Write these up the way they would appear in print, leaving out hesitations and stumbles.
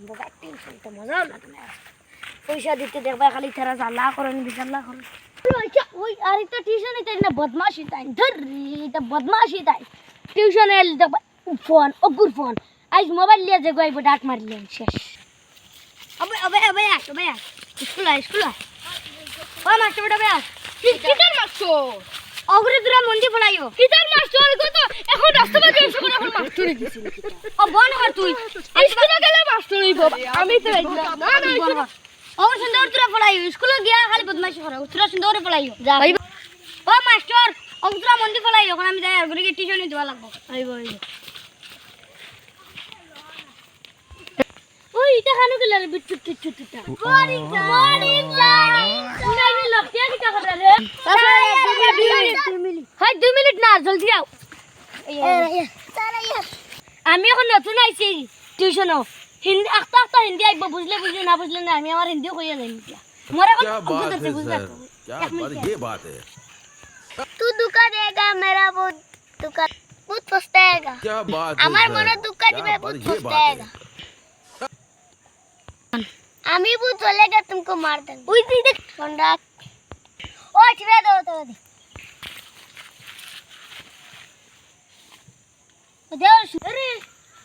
বোকা টিউশন তো মজাও লাগে না পয়সা দিতে দেখবা খালি তারা জ্বালা করেন বিজাল্লা করেন ওই আরেকটা টিউশন তাই না বদমাশি তাই ধর এটা বদমাশি তাই টিউশন এল দেখবা ফোন অগুর ফোন আজ মোবাইল লিয়ে যে গাইব ডাক মারলেন শেষ আবে আবে আবে আস আবে আস স্কুল ও মাস্টার বেটা বে আস কিটার মাস্টার অগ্রে দুরা মন্দি পড়াইও কিটার মাস্টার কো তো এখন রাস্তা বাজে এসে কোন এখন মাস্টার দিছিল ও বন কর তুই স্কুলে গেলে মাস্টার হইব আমি তো না না और सुंदर तुरा पढ़ाई स्कूल गया खाली बदमाशी करो तुरा सुंदर पढ़ाई जा भाई ओ मास्टर अब तुरा मंदी पढ़ाई এখন আমি যাই আর গরি টিউশন দিবা লাগবো আইবো ওই এটা খানো গেল রে বিট্টু টুটুটা মর্নিং নাই লাগতে কি কা করে রে 2 মিনিট না জলদি আও আমি এখন নতুন আইছি টিউশনও हिंदी अख्ता हिंदी आइब बुझले ना बुझले ना मैं हमार हिंदी कोई नहीं क्या मोरा क्या बात है तू दुका देगा मेरा बहुत पछताएगा क्या बात है আমার মনে দুঃখ দিবে बहुत पछताएगा আমি वो चलेगा तुमको मार देंगे ওই তুই দেখ ठंडा ओ छिपे दो तो दे अरे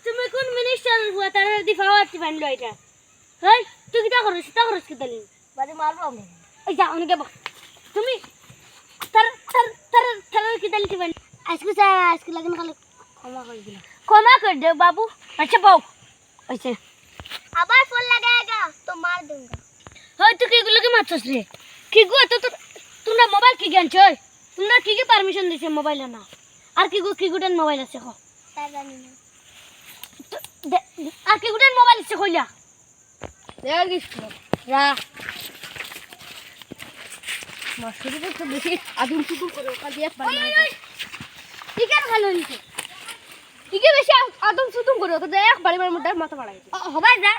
তুমি কোন মিনিস্টার হুয়া তার দিফাওয়াতি বানলো এটা হেই তুই কিটা করছিস কি তালি বাড়ি মারবো আমি এই যা অনেকে বক তুমি তার কি তালি দিবেন আজকে লাগন খালি ক্ষমা করে দে বাবু আচ্ছা পাও আচ্ছা আবার ফোন लगाएगा तो मार दूंगा হেই তুই কিগুলো কি মারছস রে কি গো তো তোমরা মোবাইল কি জ্ঞান ছয় তোমরা কি কি পারমিশন দিছে মোবাইলে না আর কি গুটেন মোবাইল আছে কো তাই জানি না আর কি গুটেন মোবাইল আছে কইলা দেখ গিস্ত রা মাস্টার তো বেশি আদম টুকু করে কাল দিয়ে পার না ঠিক আছে ভালো হইছে ঠিক আছে বেশি আদম সুতুম করে তো দেখ বাড়ি বাড়ি মোটা মাথা বাড়াই হবা যা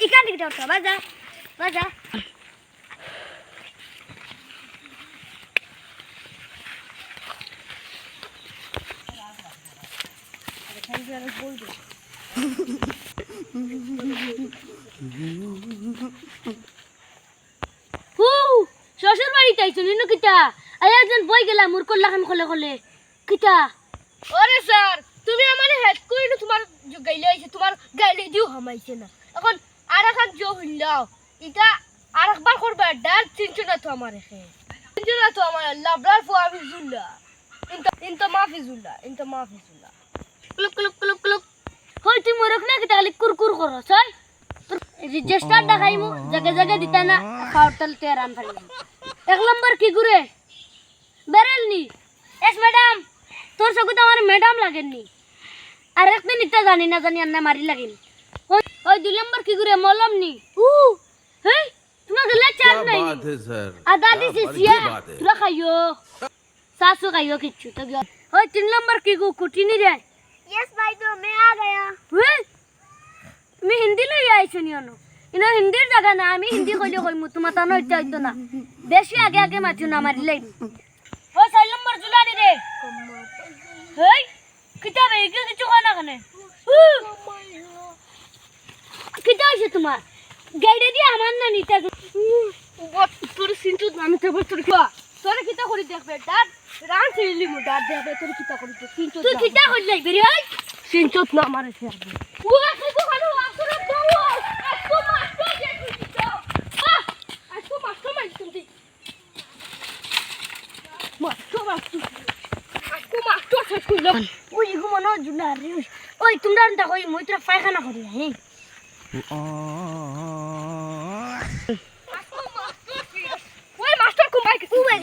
ইকান দিকে উঠা বাজা শ্বশুর বাড়িতে আইছো নিনু কিটা আরেকজন বই গেলা মুর করলা খাম খলে কিটা আরে স্যার তুমি আমারে হেড কইলো তোমার গাইলে আইছে তোমার গাইলে দিও হামাইছে না এখন আরেকখান জো হইলাও এটা আরেকবার করবে ডাল চিনছো না তো আমারে হে চিনছো না তো আমার লাবরার ফুয়াফিজুল্লাহ ইনতা মাফিজুল্লাহ ক্লুক হই তুই মরক না কিটা খালি কুরকুর করছ হই রেজিস্টার দেখাইমু জায়গা দিতা না খাওয়াল তেরান ফেলি এক নম্বর কি গুরে বেরেল নি এস ম্যাডাম তোর সঙ্গে তো আমার ম্যাডাম লাগেননি আর একদিন ইটা জানি না মারি লাগিল ওই 2 নম্বর কি গুরে মলম নি হেই তোমার গলে চার নাই बात है सर আদা দিছি সিয়া তুরা খাইও সাসু খাইও কিচ্ছু তো ওই 3 নম্বর কি গু কুটিনি রে यस भाई तो मैं आ गया मी हिंदी লই আইছো নিয়নো ইনো হিন্দির জায়গা না আমি হিন্দি কইলে কইমু তোমার তা নইতে হইতো না বেশি আগে মাছু না মারি লাইম ও 4 নম্বর জুলানি রে হেই কিটা বে কিছু খানা খানে কিটা হইছে তোমার গাইডে দি আমার না নিতে তোর সিনটু আমি তো তোর তোর কিটা করি দেখবে ডাট রান ছিলি মু ডাট দেখবে তোর কিটা করি সিনটু তুই কিটা হইলাই বেরি হই সিনটু না আমারে সে ও আসলে তো খানো আসলে দাও আজকে মাস্টার যে কিটা আজকে মাস্টার মাই তুমি মাস্টার শেষ করলো ওই ঘুমানো জুলা রে ওই তোমরা না কই মই তোরা পায়খানা করি হ্যাঁ ওই মাস্টার কুমাই